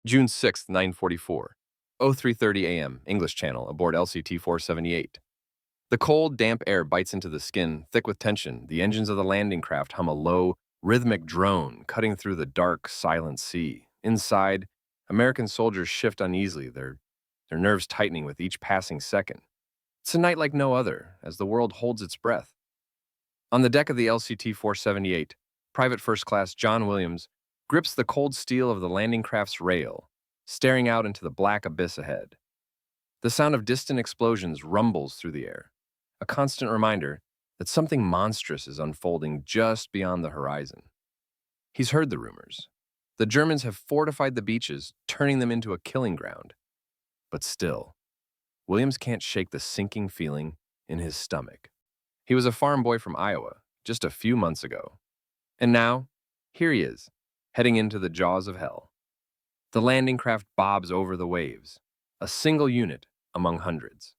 June 6, 9:44. 03:30 a.m. English Channel aboard LCT 478. The cold, damp air bites into the skin, thick with tension. The engines of the landing craft hum a low, rhythmic drone cutting through the dark, silent sea. Inside, American soldiers shift uneasily, their nerves tightening with each passing second. It's a night like no other, as the world holds its breath. On the deck of the LCT 478, Private First Class John Williams grips the cold steel of the landing craft's rail, staring out into the black abyss ahead. The sound of distant explosions rumbles through the air, a constant reminder that something monstrous is unfolding just beyond the horizon. He's heard the rumors. The Germans have fortified the beaches, turning them into a killing ground. But still, Williams can't shake the sinking feeling in his stomach. He was a farm boy from Iowa just a few months ago. And now, here he is, heading into the jaws of hell. The landing craft bobs over the waves, a single unit among hundreds.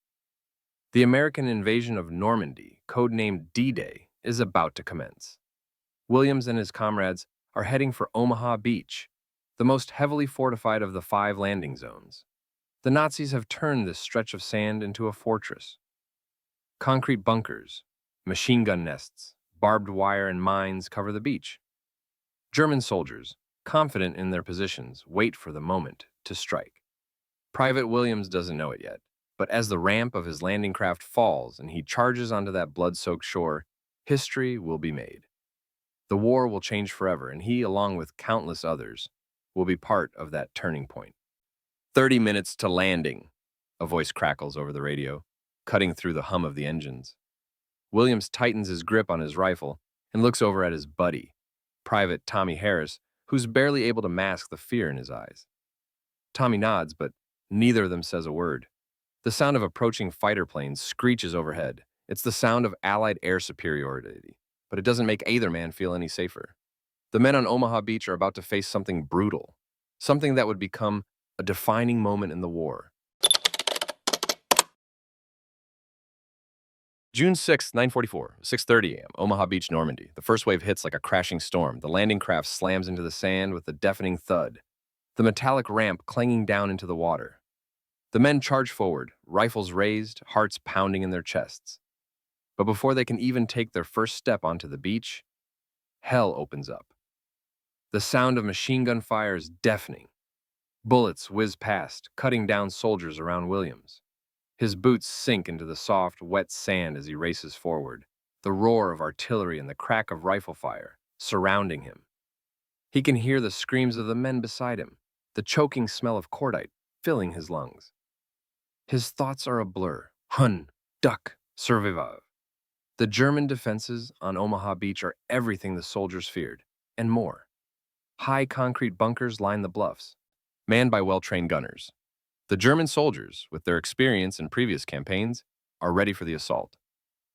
The American invasion of Normandy, codenamed D-Day, is about to commence. Williams and his comrades are heading for Omaha Beach, the most heavily fortified of the 5 landing zones. The Nazis have turned this stretch of sand into a fortress. Concrete bunkers, machine gun nests, barbed wire, and mines cover the beach. German soldiers, confident in their positions, wait for the moment to strike. Private Williams doesn't know it yet, but as the ramp of his landing craft falls and he charges onto that blood-soaked shore, history will be made. The war will change forever, and he, along with countless others, will be part of that turning point. 30 minutes to landing, a voice crackles over the radio, cutting through the hum of the engines. Williams tightens his grip on his rifle and looks over at his buddy, Private Tommy Harris, who's barely able to mask the fear in his eyes. Tommy nods, but neither of them says a word. The sound of approaching fighter planes screeches overhead. It's the sound of Allied air superiority, but it doesn't make either man feel any safer. The men on Omaha Beach are about to face something brutal, something that would become a defining moment in the war. June 6, 9:44, 6:30 a.m., Omaha Beach, Normandy. The first wave hits like a crashing storm. The landing craft slams into the sand with a deafening thud, the metallic ramp clanging down into the water. The men charge forward, rifles raised, hearts pounding in their chests. But before they can even take their first step onto the beach, hell opens up. The sound of machine gun fire is deafening. Bullets whiz past, cutting down soldiers around Williams. His boots sink into the soft, wet sand as he races forward, the roar of artillery and the crack of rifle fire surrounding him. He can hear the screams of the men beside him, the choking smell of cordite filling his lungs. His thoughts are a blur. Hun, duck, survive. The German defenses on Omaha Beach are everything the soldiers feared, and more. High concrete bunkers line the bluffs, manned by well-trained gunners. The German soldiers, with their experience in previous campaigns, are ready for the assault.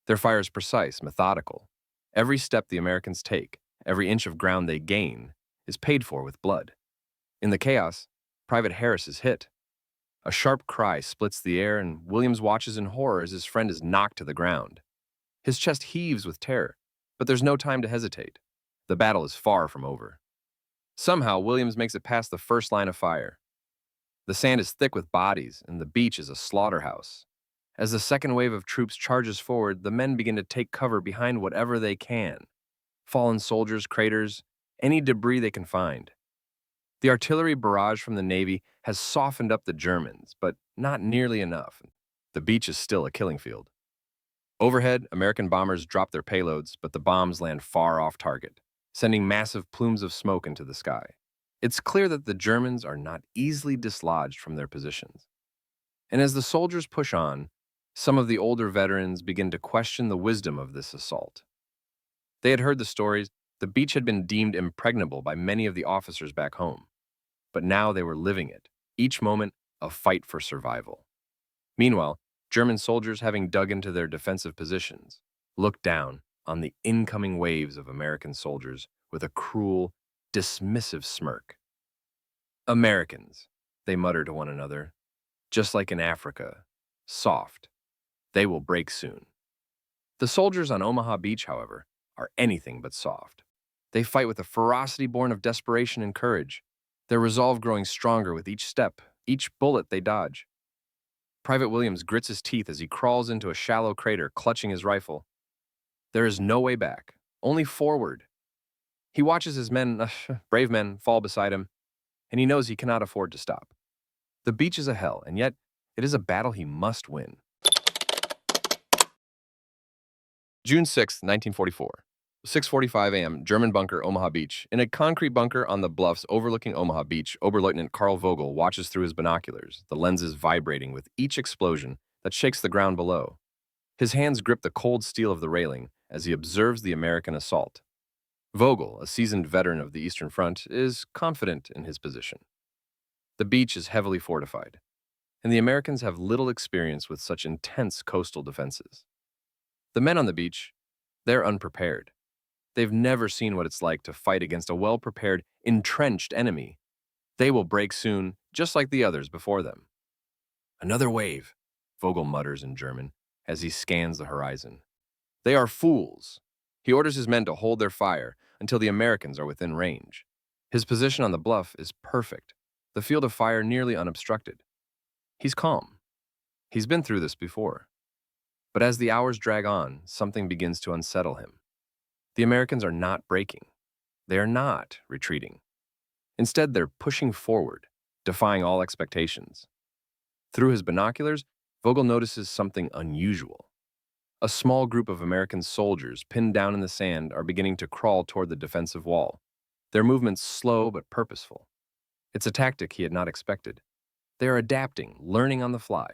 Their fire is precise, methodical. Every step the Americans take, every inch of ground they gain, is paid for with blood. In the chaos, Private Harris is hit. A sharp cry splits the air, and Williams watches in horror as his friend is knocked to the ground. His chest heaves with terror, but there's no time to hesitate. The battle is far from over. Somehow, Williams makes it past the first line of fire. The sand is thick with bodies, and the beach is a slaughterhouse. As the second wave of troops charges forward, the men begin to take cover behind whatever they can. Fallen soldiers, craters, any debris they can find. The artillery barrage from the Navy has softened up the Germans, but not nearly enough. The beach is still a killing field. Overhead, American bombers drop their payloads, but the bombs land far off target, sending massive plumes of smoke into the sky. It's clear that the Germans are not easily dislodged from their positions. And as the soldiers push on, some of the older veterans begin to question the wisdom of this assault. They had heard the stories. The beach had been deemed impregnable by many of the officers back home. But now they were living it, each moment a fight for survival. Meanwhile, German soldiers, having dug into their defensive positions, looked down on the incoming waves of American soldiers with a cruel, dismissive smirk. Americans, they mutter to one another, just like in Africa, soft. They will break soon. The soldiers on Omaha Beach, however, are anything but soft. They fight with a ferocity born of desperation and courage. their resolve growing stronger with each step, each bullet they dodge. Private Williams grits his teeth as he crawls into a shallow crater, clutching his rifle. There is no way back, only forward. He watches his men, brave men, fall beside him, and he knows he cannot afford to stop. The beach is a hell, and yet it is a battle he must win. June 6, 1944. 6:45 a.m., German bunker, Omaha Beach. In a concrete bunker on the bluffs overlooking Omaha Beach, Oberleutnant Karl Vogel watches through his binoculars, the lenses vibrating with each explosion that shakes the ground below. His hands grip the cold steel of the railing as he observes the American assault. Vogel, a seasoned veteran of the Eastern Front, is confident in his position. The beach is heavily fortified, and the Americans have little experience with such intense coastal defenses. The men on the beach, they're unprepared. They've never seen what it's like to fight against a well-prepared, entrenched enemy. They will break soon, just like the others before them. Another wave, Vogel mutters in German as he scans the horizon. They are fools. He orders his men to hold their fire until the Americans are within range. His position on the bluff is perfect, the field of fire nearly unobstructed. He's calm. He's been through this before. But as the hours drag on, something begins to unsettle him. The Americans are not breaking. They are not retreating. Instead, they're pushing forward, defying all expectations. Through his binoculars, Vogel notices something unusual. A small group of American soldiers pinned down in the sand are beginning to crawl toward the defensive wall, their movements slow but purposeful. It's a tactic he had not expected. They are adapting, learning on the fly.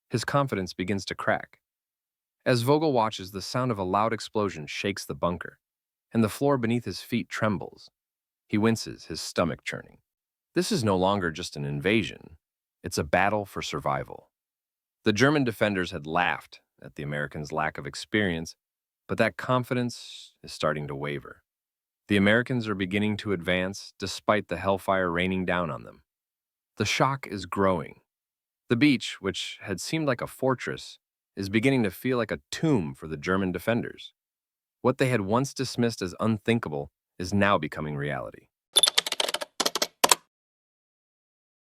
His confidence begins to crack. As Vogel watches, the sound of a loud explosion shakes the bunker, and the floor beneath his feet trembles. He winces, his stomach churning. This is no longer just an invasion. It's a battle for survival. The German defenders had laughed at the Americans' lack of experience, but that confidence is starting to waver. The Americans are beginning to advance despite the hellfire raining down on them. The shock is growing. The beach, which had seemed like a fortress, is beginning to feel like a tomb for the German defenders. What they had once dismissed as unthinkable is now becoming reality.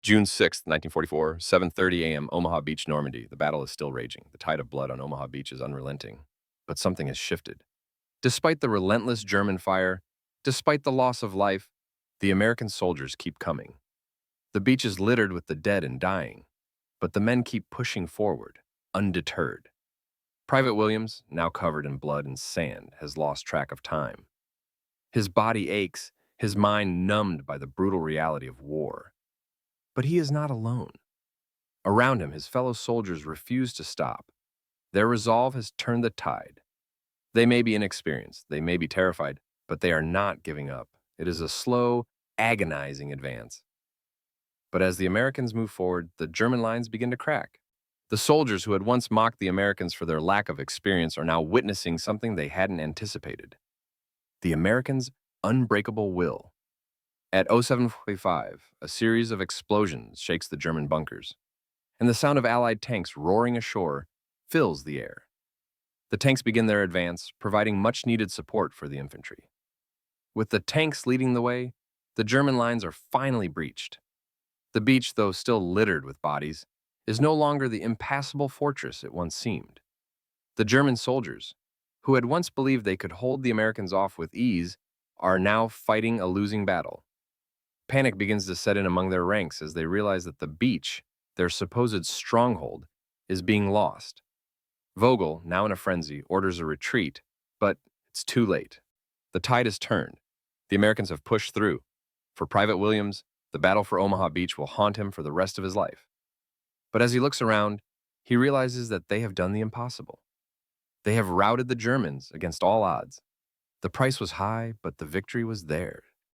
June 6, 1944, 7:30 a.m., Omaha Beach, Normandy. The battle is still raging. The tide of blood on Omaha Beach is unrelenting. But something has shifted. Despite the relentless German fire, despite the loss of life, the American soldiers keep coming. The beach is littered with the dead and dying, but the men keep pushing forward, undeterred. Private Williams, now covered in blood and sand, has lost track of time. His body aches, his mind numbed by the brutal reality of war. But he is not alone. Around him, his fellow soldiers refuse to stop. Their resolve has turned the tide. They may be inexperienced, they may be terrified, but they are not giving up. It is a slow, agonizing advance. But as the Americans move forward, the German lines begin to crack. The soldiers who had once mocked the Americans for their lack of experience are now witnessing something they hadn't anticipated. The Americans' unbreakable will. At 07:45, a series of explosions shakes the German bunkers, and the sound of Allied tanks roaring ashore fills the air. The tanks begin their advance, providing much-needed support for the infantry. With the tanks leading the way, the German lines are finally breached. The beach, though still littered with bodies, is no longer the impassable fortress it once seemed. The German soldiers, who had once believed they could hold the Americans off with ease, are now fighting a losing battle. Panic begins to set in among their ranks as they realize that the beach, their supposed stronghold, is being lost. Vogel, now in a frenzy, orders a retreat, but it's too late. The tide has turned. The Americans have pushed through. For Private Williams, the battle for Omaha Beach will haunt him for the rest of his life. But as he looks around, he realizes that they have done the impossible. They have routed the Germans against all odds. The price was high, but the victory was theirs.